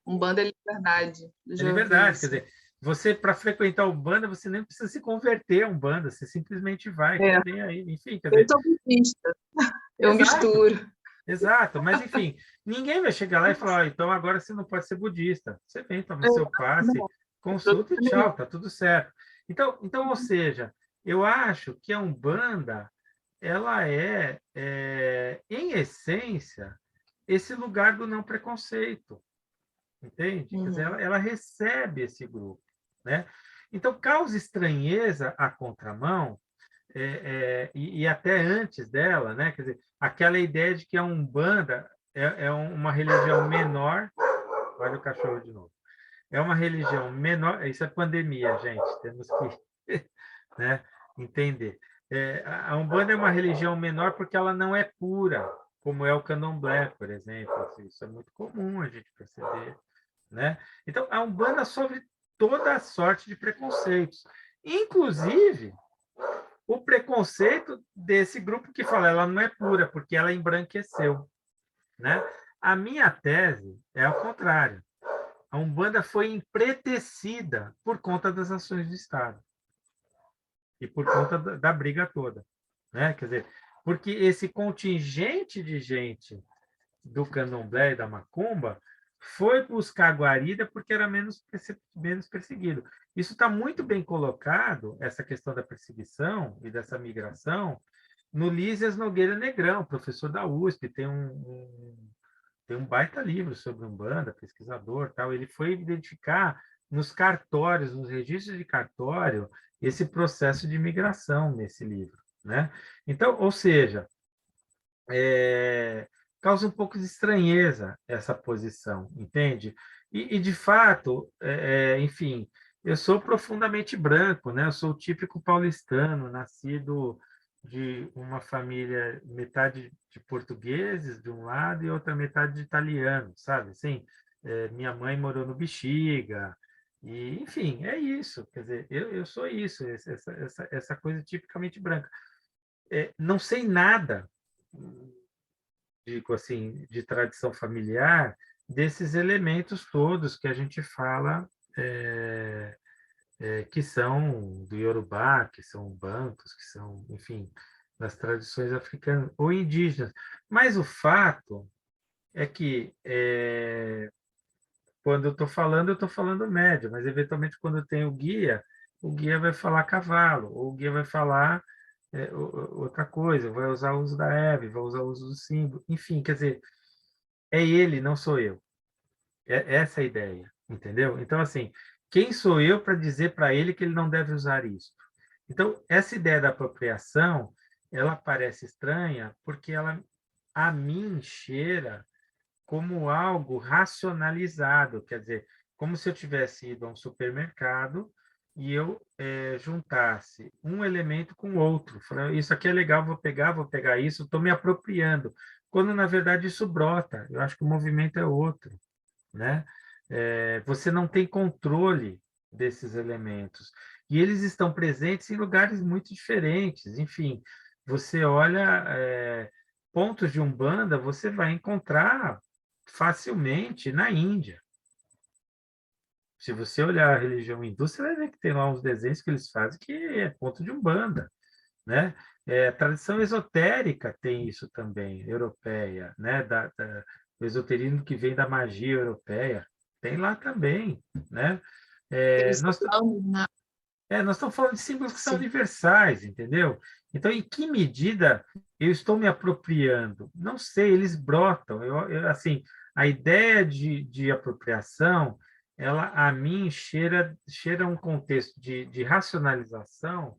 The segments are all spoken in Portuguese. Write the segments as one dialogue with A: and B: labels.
A: Umbanda é liberdade.
B: É
A: Já ouvi
B: liberdade, quer
A: isso.
B: dizer, você, para frequentar a Umbanda, você nem precisa se converter a Umbanda, você simplesmente vai,
A: É,
B: que tem aí, enfim, quer
A: eu
B: dizer,
A: sou budista, eu
B: exato,
A: misturo.
B: exato, mas enfim, ninguém vai chegar lá e falar, então agora você não pode ser budista. Você vem, toma
A: É,
B: seu passe,
A: não, tem
B: consulta e
A: problema
B: tchau,
A: nenhum.
B: tá tudo certo. Então, ou seja, eu acho que a Umbanda, ela em essência, esse lugar do não preconceito, entende? Quer dizer,
A: Uhum.
B: ela recebe esse grupo, né? Então, causa estranheza a contramão, e até antes dela, né? Quer dizer, aquela ideia de que a Umbanda é uma religião menor. Olha o cachorro de novo. É uma religião menor. Isso é pandemia, gente. Temos que, né, entender. A Umbanda é uma religião menor porque ela não é pura, como é o Candomblé, por exemplo. Isso é muito comum a gente perceber, né? Então, a Umbanda sofre toda a sorte de preconceitos, inclusive o preconceito desse grupo que fala ela não é pura porque ela embranqueceu, né? A minha tese é ao contrário. A Umbanda foi empretecida por conta das ações do Estado e por conta da briga toda, né? Quer dizer, porque esse contingente de gente do Candomblé e da Macumba foi buscar a guarida porque era menos perseguido. Isso está muito bem colocado, essa questão da perseguição e dessa migração, no Lísias Nogueira Negrão, professor da USP, tem um baita livro sobre Umbanda, pesquisador, tal. Ele foi identificar nos cartórios, nos registros de cartório, esse processo de migração nesse livro, né? Então, ou seja, causa um pouco de estranheza essa posição, entende? De fato, enfim, eu sou profundamente branco, né? Eu sou o típico paulistano, nascido de uma família metade de portugueses de um lado e outra metade de italiano, sabe? Assim, minha mãe morou no Bexiga, e, enfim, é isso. Quer dizer, eu sou isso, essa coisa tipicamente branca. Não sei nada, digo assim, de tradição familiar, desses elementos todos que a gente fala, que são do Iorubá, que são bancos, que são, enfim, das tradições africanas ou indígenas. Mas o fato é que, quando eu estou falando médio, mas eventualmente quando eu tenho o guia vai falar cavalo, ou o guia vai falar outra coisa, vai usar o uso da Hebe, vai usar o uso do símbolo, enfim, quer dizer, é ele, não sou eu. É essa a ideia, entendeu? Então, assim, quem sou eu para dizer para ele que ele não deve usar isso? Então, essa ideia da apropriação, ela parece estranha porque ela, a mim, cheira como algo racionalizado, quer dizer, como se eu tivesse ido a um supermercado e eu juntasse um elemento com outro. Falei, isso aqui é legal, vou pegar isso, estou me apropriando. Quando, na verdade, isso brota. Eu acho que o movimento é outro, né? Você não tem controle desses elementos. E eles estão presentes em lugares muito diferentes. Enfim, você olha pontos de Umbanda, você vai encontrar facilmente na Índia. Se você olhar a religião hindu, você vai ver que tem lá uns desenhos que eles fazem que é ponto de Umbanda, né? A tradição esotérica tem isso também, europeia, né? Do esoterismo que vem da magia europeia, tem lá também, né? É,
A: Aqueles
B: nós,
A: planos, né?
B: nós estamos falando de símbolos que são
A: Sim.
B: universais, entendeu? Então, em que medida eu estou me apropriando? Não sei, eles brotam. Assim, a ideia de apropriação, ela, a mim, cheira um contexto de racionalização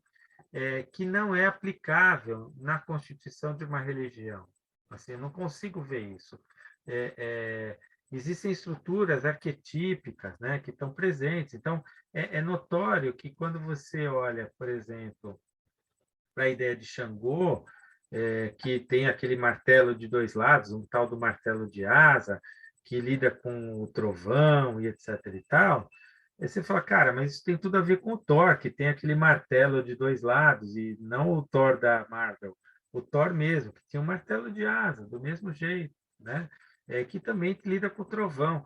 B: que não é aplicável na constituição de uma religião. Assim, eu não consigo ver isso. É, é, existem estruturas arquetípicas, né, que estão presentes. Então, é notório que quando você olha, por exemplo, para a ideia de Xangô, que tem aquele martelo de dois lados, um tal do martelo de asa, que lida com o trovão e etc. e tal, aí você fala, cara, mas isso tem tudo a ver com o Thor, que tem aquele martelo de dois lados, e não o Thor da Marvel, o Thor mesmo, que tinha um martelo de asa, do mesmo jeito, né? Que também lida com o trovão.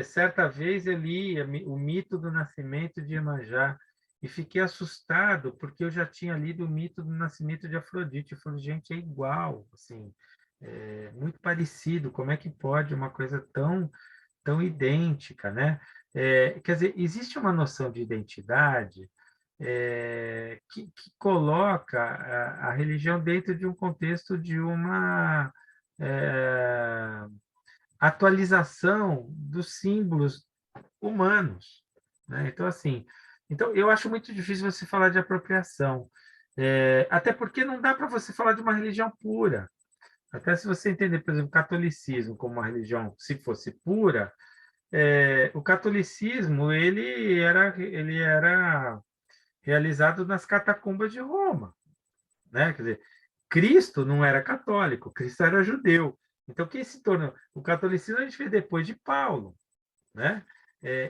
B: certa vez eu li o mito do nascimento de Iemanjá e fiquei assustado porque eu já tinha lido o mito do nascimento de Afrodite. Eu falei, gente, é igual, assim, muito parecido. Como é que pode uma coisa tão idêntica, né? Quer dizer, existe uma noção de identidade que coloca a religião dentro de um contexto de uma atualização dos símbolos humanos, né? Então, assim, então eu acho muito difícil você falar de apropriação, até porque não dá para você falar de uma religião pura. Até se você entender, por exemplo, o catolicismo como uma religião, se fosse pura, o catolicismo ele era realizado nas catacumbas de Roma, né? Quer dizer, Cristo não era católico, Cristo era judeu. Então, quem se tornou... O catolicismo a gente vê depois de Paulo, né?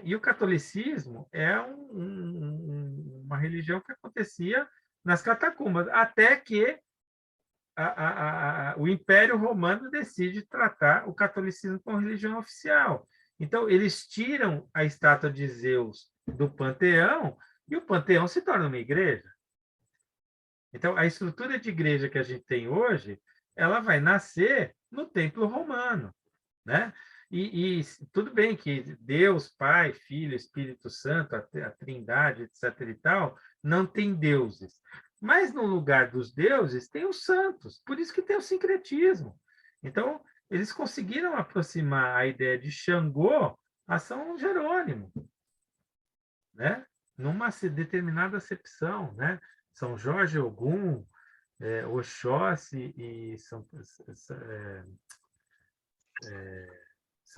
B: E o catolicismo é uma religião que acontecia nas catacumbas, até que o Império Romano decide tratar o catolicismo como religião oficial. Então, eles tiram a estátua de Zeus do panteão e o panteão se torna uma igreja. Então, a estrutura de igreja que a gente tem hoje, ela vai nascer no templo romano, né? E tudo bem que Deus, Pai, Filho, Espírito Santo, a Trindade, etc. e tal, não tem deuses. Mas no lugar dos deuses tem os santos, por isso que tem o sincretismo. Então, eles conseguiram aproximar a ideia de Xangô a São Jerônimo, né? Numa determinada acepção, né? São Jorge Ogum, Oxóssi e São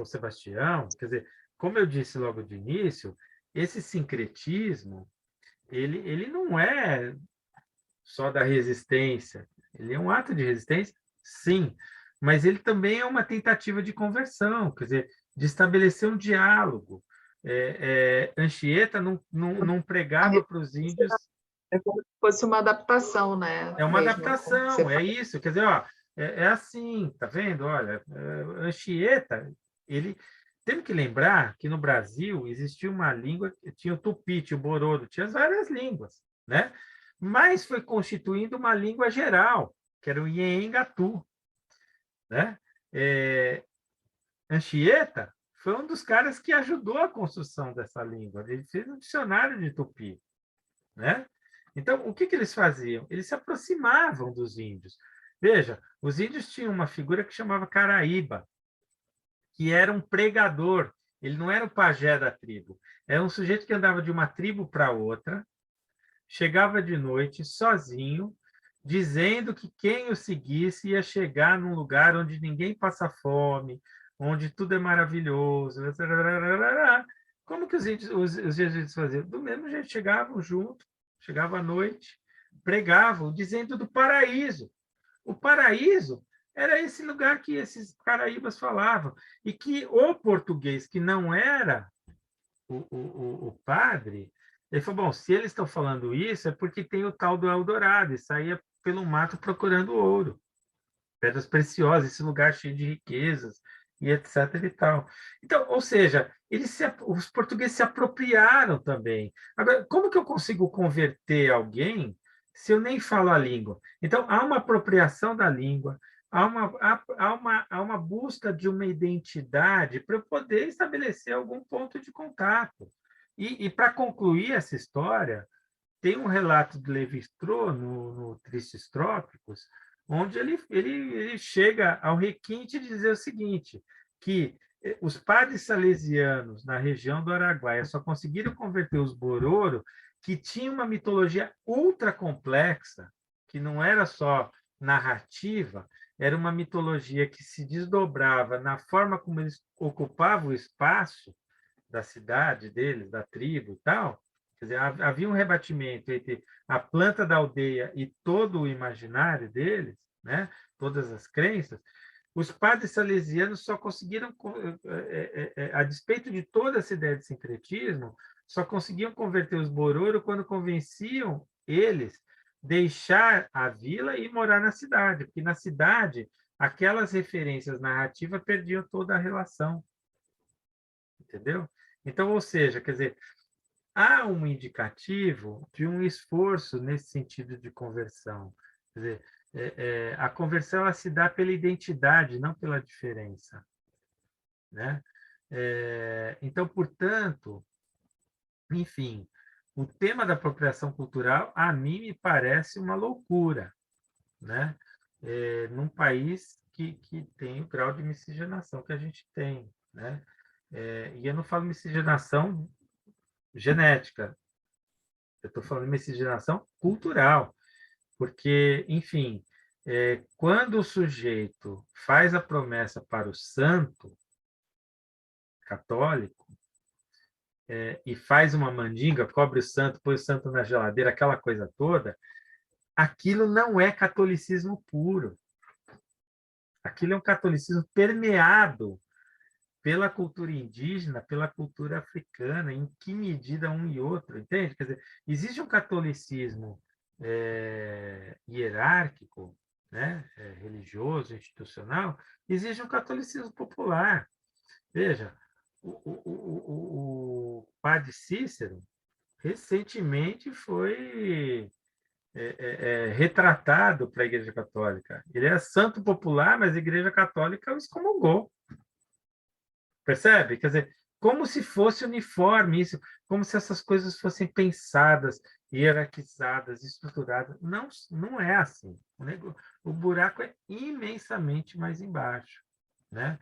B: Sebastião. Quer dizer, como eu disse logo de início, esse sincretismo ele não é só da resistência, ele é um ato de resistência, sim, mas ele também é uma tentativa de conversão, quer dizer, de estabelecer um diálogo. Anchieta não pregava para os índios.
A: É como se fosse uma adaptação, né?
B: É uma
A: Mesmo, como você
B: adaptação, é
A: fala.
B: isso. Quer dizer, ó, é assim, tá vendo? Olha, Anchieta, ele temos que lembrar que no Brasil existia uma língua, tinha o tupi, tinha o bororo, tinha as várias línguas, né? Mas foi constituindo uma língua geral, que era o Iengatu, né? Anchieta foi um dos caras que ajudou a construção dessa língua. Ele fez um dicionário de tupi, né? Então, o que eles faziam? Eles se aproximavam dos índios. Veja, os índios tinham uma figura que chamava Caraíba, que era um pregador. Ele não era o pajé da tribo. Era um sujeito que andava de uma tribo para outra, chegava de noite sozinho, dizendo que quem o seguisse ia chegar num lugar onde ninguém passa fome, onde tudo é maravilhoso. Como que os jesuítas faziam? Do mesmo jeito, chegavam junto, chegavam à noite, pregavam, dizendo do paraíso. O paraíso era esse lugar que esses caraíbas falavam, e que o português, que não era o padre, ele falou, bom, se eles estão falando isso, é porque tem o tal do Eldorado, e saía pelo mato procurando ouro, pedras preciosas, esse lugar cheio de riquezas, e etc. e tal. Então, ou seja, os portugueses se apropriaram também. Agora, como que eu consigo converter alguém se eu nem falo a língua? Então, há uma apropriação da língua, há uma busca de uma identidade para eu poder estabelecer algum ponto de contato. E para concluir essa história, tem um relato de Levi-Strauss no Tristes Trópicos, onde ele chega ao requinte de dizer o seguinte, que os padres salesianos na região do Araguaia só conseguiram converter os Bororo, que tinham uma mitologia ultra complexa, que não era só narrativa, era uma mitologia que se desdobrava na forma como eles ocupavam o espaço da cidade deles, da tribo e tal. Quer dizer, havia um rebatimento entre a planta da aldeia e todo o imaginário deles, né? Todas as crenças. Os padres salesianos só conseguiram, a despeito de toda essa ideia de sincretismo, só conseguiam converter os Bororo quando convenciam eles deixar a vila e morar na cidade, porque na cidade aquelas referências narrativas perdiam toda a relação. entendeu? Então, ou seja, quer dizer, há um indicativo de um esforço nesse sentido de conversão. Quer dizer, a conversão ela se dá pela identidade, não pela diferença, né? Então, portanto, enfim, o tema da apropriação cultural, a mim me parece uma loucura, né? Num país que tem o grau de miscigenação que a gente tem, né? E eu não falo miscigenação genética, eu estou falando de miscigenação cultural, porque, enfim, quando o sujeito faz a promessa para o santo católico, e faz uma mandinga, cobre o santo, põe o santo na geladeira, aquela coisa toda, aquilo não é catolicismo puro. Aquilo é um catolicismo permeado pela cultura indígena, pela cultura africana, em que medida um e outro, entende? Quer dizer, existe um catolicismo hierárquico, né? Religioso, institucional, existe um catolicismo popular. Veja, o padre Cícero recentemente foi retratado para a Igreja Católica. Ele é santo popular, mas a Igreja Católica o excomungou. Percebe? Quer dizer, como se fosse uniforme isso, como se essas coisas fossem pensadas, hierarquizadas, estruturadas. Não, não é assim. O buraco é imensamente mais embaixo, né?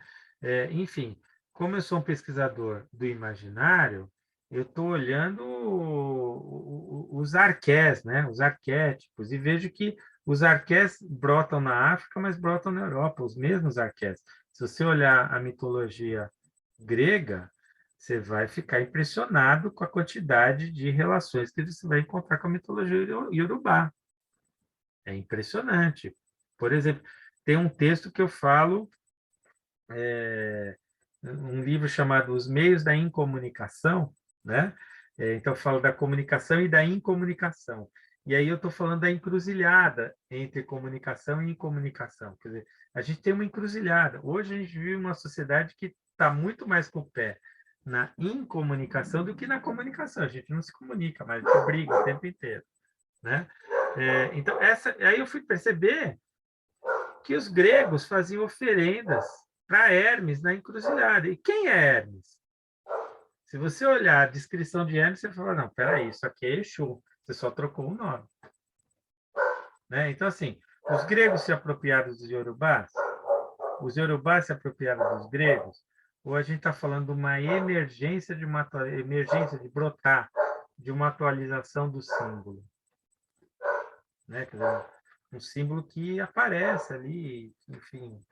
B: Enfim, como eu sou um pesquisador do imaginário, eu estou olhando os arqués, né? Os arquétipos, e vejo que os arqués brotam na África, mas brotam na Europa, os mesmos arqués. Se você olhar a mitologia grega, você vai ficar impressionado com a quantidade de relações que você vai encontrar com a mitologia iorubá. É impressionante. Por exemplo, tem um texto que eu falo, um livro chamado Os Meios da Incomunicação, né? Então, eu falo da comunicação e da incomunicação. E aí eu estou falando da encruzilhada entre comunicação e incomunicação. Quer dizer, a gente tem uma encruzilhada. Hoje a gente vive uma sociedade que está muito mais com o pé na incomunicação do que na comunicação. A gente não se comunica, mas a gente briga o tempo inteiro, né? Então, aí eu fui perceber que os gregos faziam oferendas para Hermes na encruzilhada. E quem é Hermes? Se você olhar a descrição de Hermes, você fala, não, peraí, isso aqui é Exu, você só trocou o nome. Né? Então, assim, os gregos se apropriaram dos iorubás, os iorubás se apropriaram dos gregos, ou a gente está falando de uma emergência de brotar, de uma atualização do símbolo. Né? Quer dizer, um símbolo que aparece ali, enfim,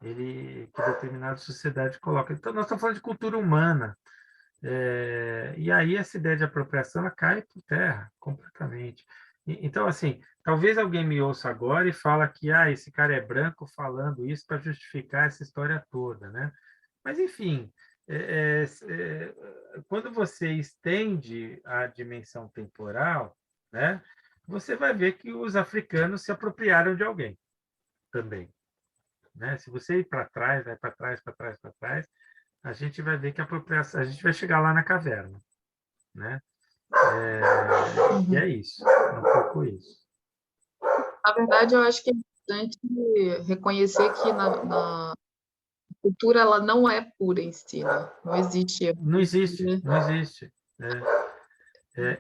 B: que determinada sociedade coloca. Então, nós estamos falando de cultura humana. E aí essa ideia de apropriação ela cai por terra completamente. Então, assim, talvez alguém me ouça agora e fala que esse cara é branco falando isso para justificar essa história toda, né? Mas, enfim, quando você estende a dimensão temporal, né, você vai ver que os africanos se apropriaram de alguém também. Né? Se você ir para trás, vai para trás, para trás, para trás, a gente vai ver que a gente vai chegar lá na caverna, né? E é isso, é um pouco isso.
A: Na verdade, eu acho que é importante reconhecer que na cultura ela não é pura em si, né? Não existe.
B: Não existe, não existe.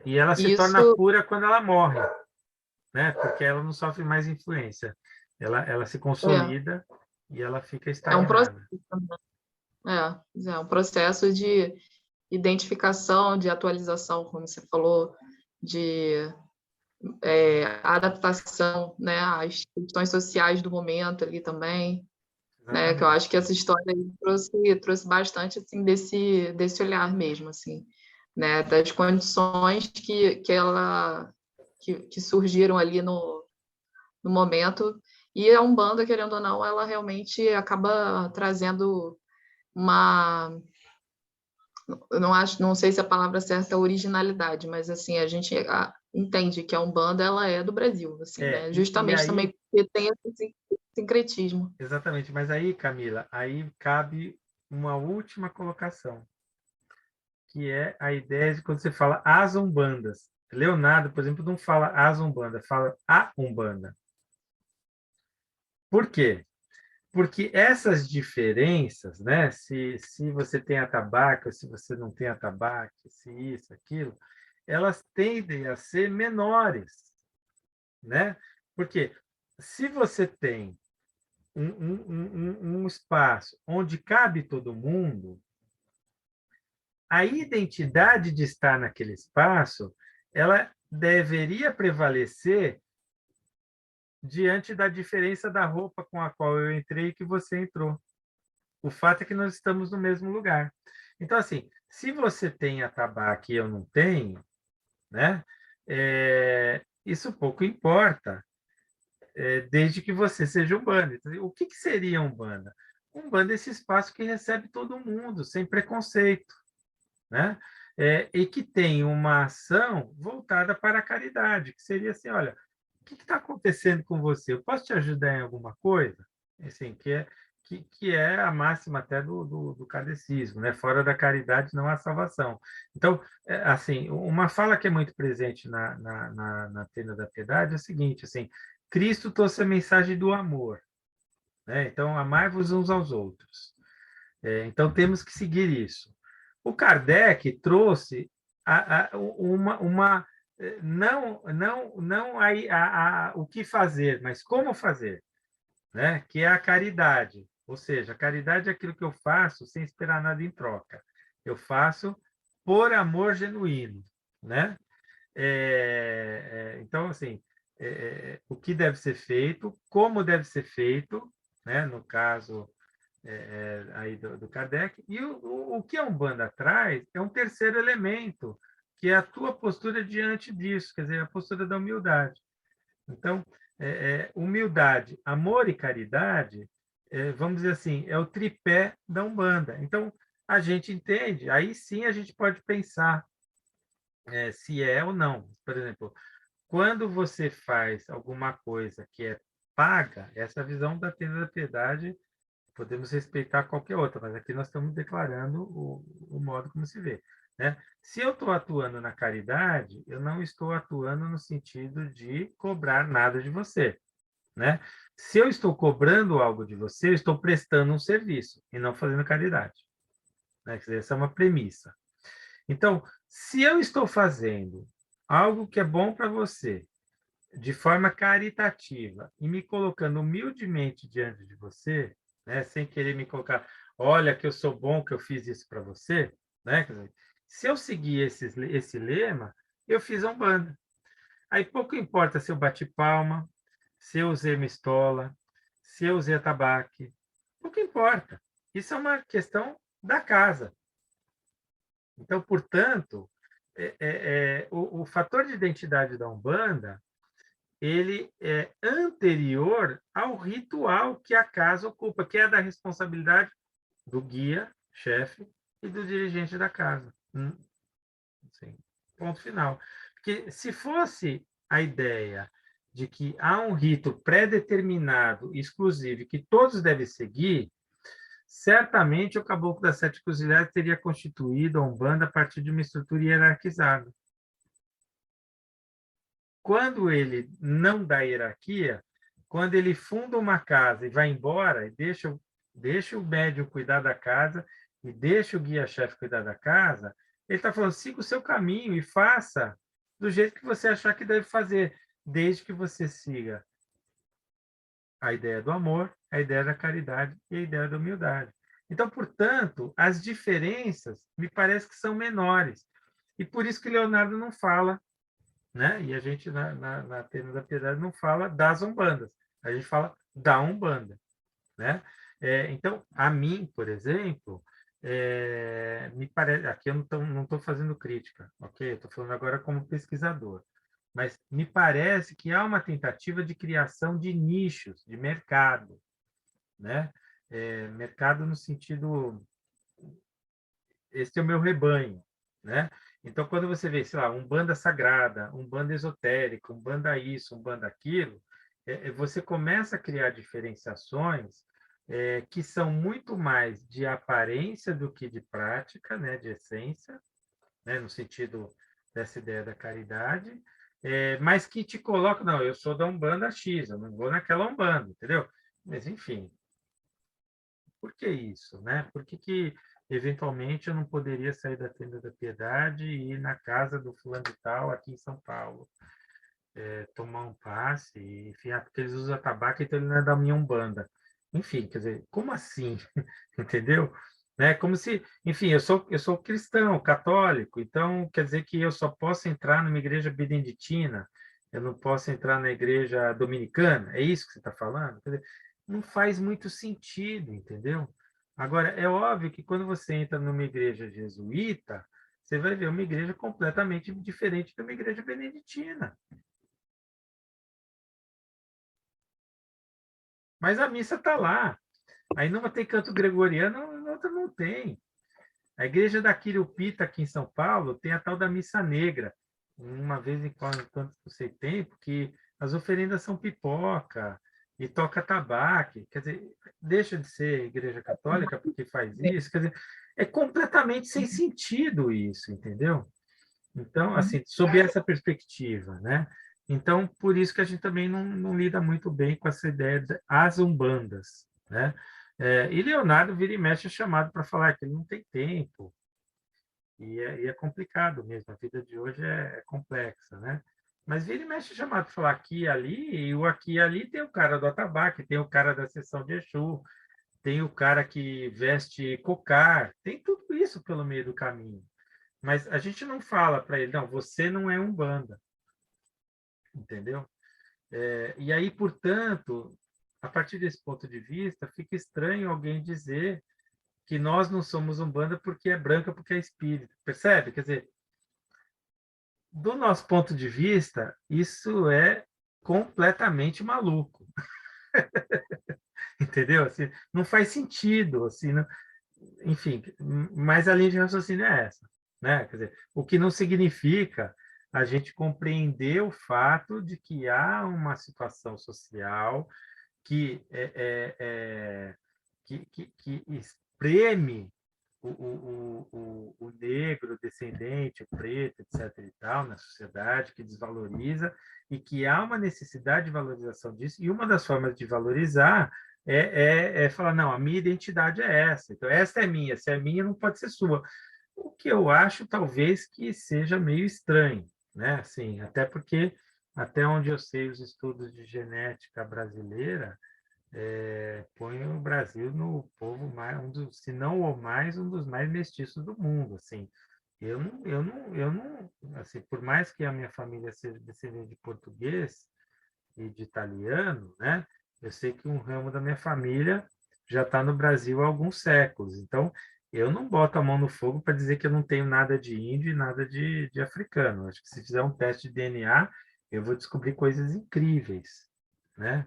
B: E ela se torna
A: Isso
B: pura quando ela morre, né? Porque ela não sofre mais influência. Ela se consolida e ela fica
A: é um processo,
B: estagnada.
A: é um processo de identificação, de atualização, como você falou, de adaptação, né, às questões sociais do momento ali também, né, que eu acho que essa história aí trouxe bastante, assim, desse olhar mesmo, assim, né, das condições que surgiram ali no momento, e a Umbanda, querendo ou não, ela realmente acaba trazendo uma, eu não sei se a palavra certa é originalidade, mas assim, a gente entende que a Umbanda ela é do Brasil, assim, né?
B: E
A: Justamente
B: aí,
A: também porque tem esse sincretismo.
B: exatamente, mas aí, Camila, aí cabe uma última colocação, que é a ideia de quando você fala as umbandas. Leonardo, por exemplo, não fala as umbanda, fala a umbanda. Por quê? Porque essas diferenças, né? Se você tem atabaque ou se você não tem atabaque, se isso, aquilo, elas tendem a ser menores, né? Porque se você tem um espaço onde cabe todo mundo, a identidade de estar naquele espaço, ela deveria prevalecer diante da diferença da roupa com a qual eu entrei e que você entrou. O fato é que nós estamos no mesmo lugar. Então, assim, se você tem atabaque e eu não tenho, né? Isso pouco importa, desde que você seja umbanda. Então, o que seria umbanda? Umbanda é esse espaço que recebe todo mundo, sem preconceito, né? E que tem uma ação voltada para a caridade, que seria assim, olha, o que está acontecendo com você? Eu posso te ajudar em alguma coisa? Assim, que é a máxima até do kardecismo, né? Fora da caridade não há salvação. Então, assim, uma fala que é muito presente na Tenda da Piedade é o seguinte, assim, Cristo trouxe a mensagem do amor, né? Então, amai-vos uns aos outros. Então, temos que seguir isso. O Kardec trouxe uma não o que fazer, mas como fazer, né? Que é a caridade. Ou seja, a caridade é aquilo que eu faço sem esperar nada em troca. Eu faço por amor genuíno, né? Então, assim, o que deve ser feito, como deve ser feito, né? No caso aí do Kardec, e o que a Umbanda traz é um terceiro elemento, que é a tua postura diante disso, quer dizer, a postura da humildade. Então, humildade, amor e caridade, vamos dizer assim, é o tripé da Umbanda. Então, a gente entende, aí sim a gente pode pensar se é ou não. Por exemplo, quando você faz alguma coisa que é paga, essa visão da Tenda da Piedade, podemos respeitar qualquer outra, mas aqui nós estamos declarando o modo como se vê, né? Se eu estou atuando na caridade, eu não estou atuando no sentido de cobrar nada de você, né? Se eu estou cobrando algo de você, eu estou prestando um serviço e não fazendo caridade, né? Quer dizer, essa é uma premissa. Então, se eu estou fazendo algo que é bom para você, de forma caritativa, e me colocando humildemente diante de você, né, sem querer me colocar, olha que eu sou bom, que eu fiz isso para você, né? Quer dizer, se eu seguir esse lema, eu fiz a Umbanda. Aí pouco importa se eu bati palma, se eu usei uma estola, se eu usei atabaque, pouco importa. Isso é uma questão da casa. Então, portanto, o fator de identidade da Umbanda ele é anterior ao ritual que a casa ocupa, que é da responsabilidade do guia, chefe, e do dirigente da casa. Sim. Ponto final. Porque se fosse a ideia de que há um rito pré-determinado, exclusivo, que todos devem seguir, certamente o Caboclo das Sete Cruzilhadas teria constituído a Umbanda a partir de uma estrutura hierarquizada. Quando ele não dá hierarquia, quando ele funda uma casa e vai embora, e deixa o médium cuidar da casa, e deixa o guia-chefe cuidar da casa, ele está falando, siga o seu caminho e faça do jeito que você achar que deve fazer, desde que você siga a ideia do amor, a ideia da caridade e a ideia da humildade. Então, portanto, as diferenças me parece que são menores. E por isso que Leonardo não fala, né? E a gente, na Tenda da Piedade, não fala das umbandas, a gente fala da Umbanda, né? Então, a mim, por exemplo, me parece, aqui eu não estou fazendo crítica, ok? Estou falando agora como pesquisador, mas me parece que há uma tentativa de criação de nichos, de mercado, né? Mercado no sentido, esse é o meu rebanho, né? Então, quando você vê, sei lá, Umbanda sagrada, Umbanda esotérica, Umbanda isso, Umbanda aquilo, você começa a criar diferenciações que são muito mais de aparência do que de prática, né, de essência, né, no sentido dessa ideia da caridade, mas que te coloca, não, eu sou da Umbanda X, eu não vou naquela Umbanda, entendeu? Mas, enfim, por que isso, né? Por que, eventualmente, eu não poderia sair da Tenda da Piedade e ir na casa do fulano de tal, aqui em São Paulo, tomar um passe, enfim, porque eles usam tabaco, então ele não é da minha Umbanda. Enfim, quer dizer, como assim? Entendeu? Né? Como se, enfim, eu sou cristão, católico, então quer dizer que eu só posso entrar numa igreja beneditina, eu não posso entrar na igreja dominicana, é isso que você está falando? Quer dizer, não faz muito sentido, entendeu? Agora, é óbvio que quando você entra numa igreja jesuíta, você vai ver uma igreja completamente diferente de uma igreja beneditina. Mas a missa está lá. Aí numa tem canto gregoriano, na outra não tem. A igreja da Quirupita, aqui em São Paulo, tem a tal da missa negra. Uma vez em quando você tem, porque as oferendas são pipoca e toca tabaco. Quer dizer, deixa de ser igreja católica porque faz isso. Quer dizer, é completamente sem sentido isso, entendeu? Então, assim, sob essa perspectiva, né? Então, por isso que a gente também não lida muito bem com essa ideia das umbandas, né? E Leonardo vira e mexe é chamado para falar que ele não tem tempo, e é complicado mesmo, a vida de hoje é complexa, né? Mas vira e mexe é chamado para falar aqui e ali, e o aqui e ali tem o cara do atabaque, tem o cara da sessão de Exu, tem o cara que veste cocar, tem tudo isso pelo meio do caminho. Mas a gente não fala para ele, não, você não é Umbanda, entendeu? E aí, portanto, a partir desse ponto de vista, fica estranho alguém dizer que nós não somos Umbanda porque é branca, porque é espírita. Percebe? Quer dizer, do nosso ponto de vista, isso é completamente maluco. Entendeu? Assim, não faz sentido. Assim, não... Enfim, mas a linha de raciocínio é essa. Né? Quer dizer, o que não significa a gente compreender o fato de que há uma situação social que, que espreme o negro, o descendente, o preto, etc. e tal, na sociedade, que desvaloriza, e que há uma necessidade de valorização disso, e uma das formas de valorizar é falar, não, a minha identidade é essa, então essa é minha, se é minha não pode ser sua. O que eu acho, talvez, que seja meio estranho, né? Assim, até porque, até onde eu sei, os estudos de genética brasileira põe o Brasil no povo mais, se não o mais, um dos mais mestiços do mundo, assim. Eu não, assim, por mais que a minha família seja descendente de português e de italiano, né? Eu sei que um ramo da minha família já está no Brasil há alguns séculos. Então, eu não boto a mão no fogo para dizer que eu não tenho nada de índio e nada de africano. Acho que se fizer um teste de DNA, eu vou descobrir coisas incríveis, né?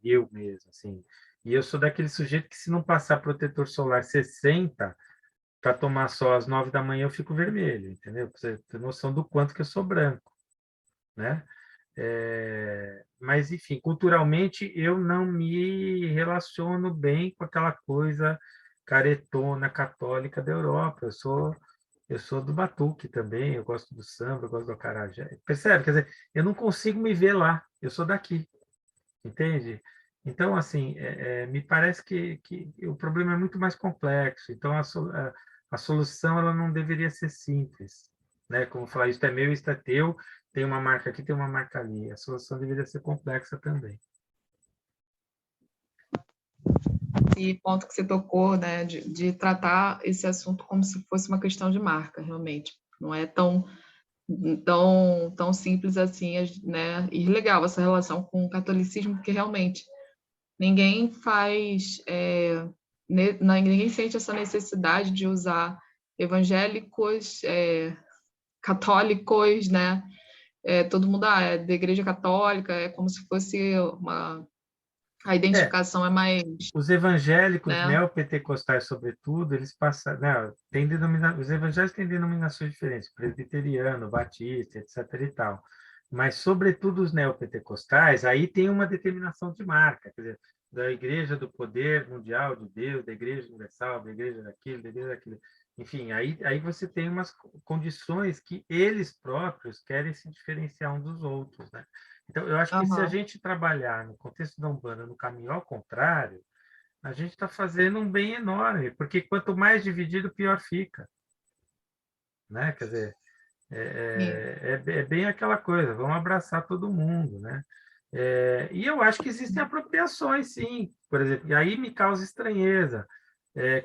B: Eu mesmo, assim. E eu sou daquele sujeito que, se não passar protetor solar 60 para tomar sol às 9 da manhã, eu fico vermelho, entendeu? Pra você ter noção do quanto que eu sou branco, né? Mas, enfim, culturalmente, eu não me relaciono bem com aquela coisa caretona católica da Europa. Eu sou do batuque também, eu gosto do samba, eu gosto do acarajé. Percebe? Quer dizer, eu não consigo me ver lá, eu sou daqui. Entende? Então, assim, me parece que o problema é muito mais complexo. Então, a solução ela não deveria ser simples, né? Como falar, isto é meu, isto é teu, tem uma marca aqui, tem uma marca ali. A solução deveria ser complexa também.
A: E ponto que você tocou, né, de tratar esse assunto como se fosse uma questão de marca, realmente. Não é tão simples assim, né? E legal essa relação com o catolicismo, porque realmente ninguém ninguém sente essa necessidade de usar evangélicos, católicos, né? Todo mundo é da Igreja Católica, é como se fosse a
B: É,
A: identificação é mais,
B: os evangélicos
A: né?
B: neopentecostais, sobretudo, eles passam, né, os evangélicos têm denominações diferentes, presbiteriano, batista, etc. e tal. Mas, sobretudo, os neopentecostais, aí tem uma determinação de marca, quer dizer, da Igreja do Poder Mundial de Deus, da Igreja Universal, da Igreja daquilo, da Igreja daquilo. enfim, aí você tem umas condições que eles próprios querem se diferenciar uns dos outros, né? Então, eu acho que se a
A: Aham.
B: gente trabalhar no contexto da Umbanda no caminho ao contrário, a gente está fazendo um bem enorme, porque quanto mais dividido, pior fica, né? Quer dizer,
A: Sim.
B: é bem aquela coisa, vamos abraçar todo mundo, né? E eu acho que existem apropriações, sim. Por exemplo, e aí me causa estranheza,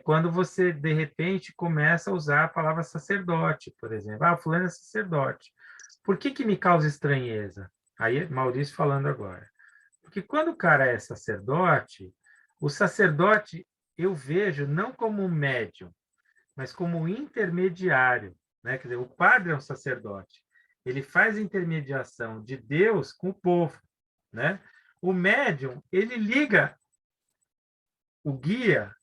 B: quando você, de repente, começa a usar a palavra sacerdote, por exemplo. Ah, fulano é sacerdote. Por que que me causa estranheza? Aí, Maurício falando agora. Porque quando o cara é sacerdote, o sacerdote eu vejo não como um médium, mas como um intermediário, né? Quer dizer, o padre é um sacerdote. Ele faz intermediação de Deus com o povo, né? O médium, ele liga o guia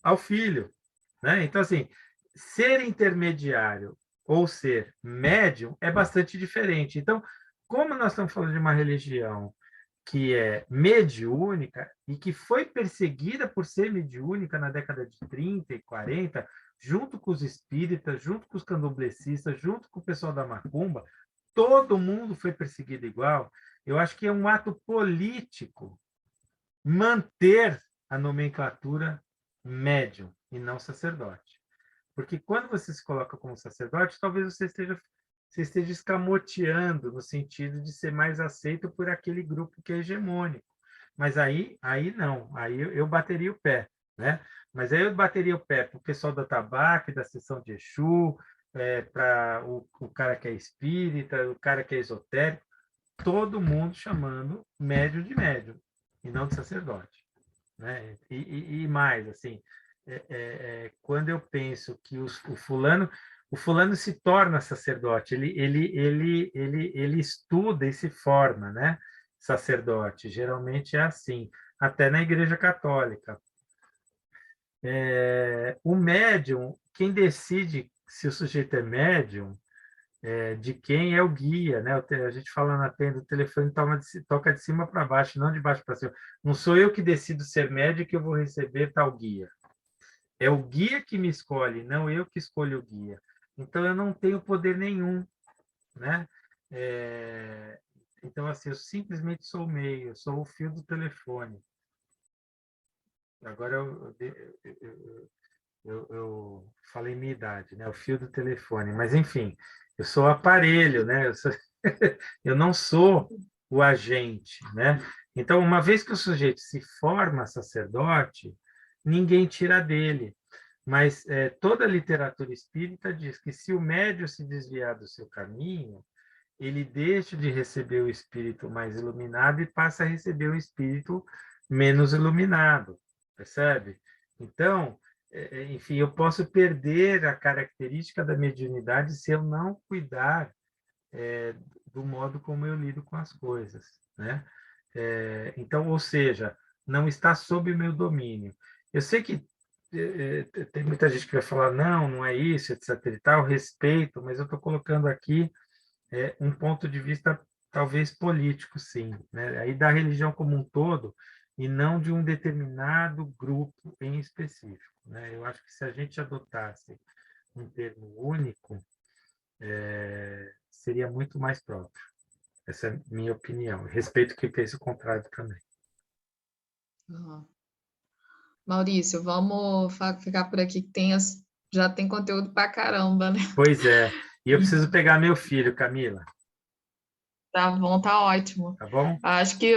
B: ao filho, né? Então, assim, ser intermediário ou ser médium é bastante diferente. Então, como nós estamos falando de uma religião que é mediúnica e que foi perseguida por ser mediúnica na década de 30 e 40, junto com os espíritas, junto com os candomblecistas, junto com o pessoal da macumba, todo mundo foi perseguido igual. Eu acho que é um ato político manter a nomenclatura médium e não sacerdote. Porque quando você se coloca como sacerdote, talvez você esteja escamoteando no sentido de ser mais aceito por aquele grupo que é hegemônico. Mas aí não, aí eu bateria o pé, né? Mas aí eu bateria o pé para o pessoal da Tabaque, da sessão de Exu, para o cara que é espírita, o cara que é esotérico, todo mundo chamando médium de médium e não de sacerdote, né? E mais, assim, quando eu penso que o fulano se torna sacerdote, ele estuda e se forma, né? Sacerdote, geralmente é assim, até na Igreja Católica. O médium, quem decide se o sujeito é médium, de quem é o guia, né? A gente fala na tenda, o telefone toca de cima para baixo, não de baixo para cima. Não sou eu que decido ser médium que eu vou receber tal guia. É o guia que me escolhe, não eu que escolho o guia. Então, eu não tenho poder nenhum, né? Então, assim, eu simplesmente sou o meio, eu sou o fio do telefone. Agora, eu falei minha idade, né? O fio do telefone. Mas, enfim, eu sou o aparelho, né? Eu não sou o agente, né? Então, uma vez que o sujeito se forma sacerdote, ninguém tira dele. Mas toda a literatura espírita diz que se o médium se desviar do seu caminho, ele deixa de receber o espírito mais iluminado e passa a receber o espírito menos iluminado, percebe? Então, enfim, eu posso perder a característica da mediunidade se eu não cuidar do modo como eu lido com as coisas, né? Então, ou seja, não está sob meu domínio. Eu sei que tem muita gente que vai falar, não, não é isso, etc. e tal, respeito, mas eu estou colocando aqui um ponto de vista talvez político, sim, né? Aí da religião como um todo e não de um determinado grupo em específico, né? Eu acho que se a gente adotasse um termo único, seria muito mais próprio. Essa é a minha opinião. Respeito quem pensa o contrário também.
A: Aham. Maurício, vamos ficar por aqui, que já tem conteúdo pra caramba, né?
B: Pois é. E eu preciso pegar meu filho, Camila.
A: Tá bom, tá ótimo.
B: Tá bom?
A: Acho que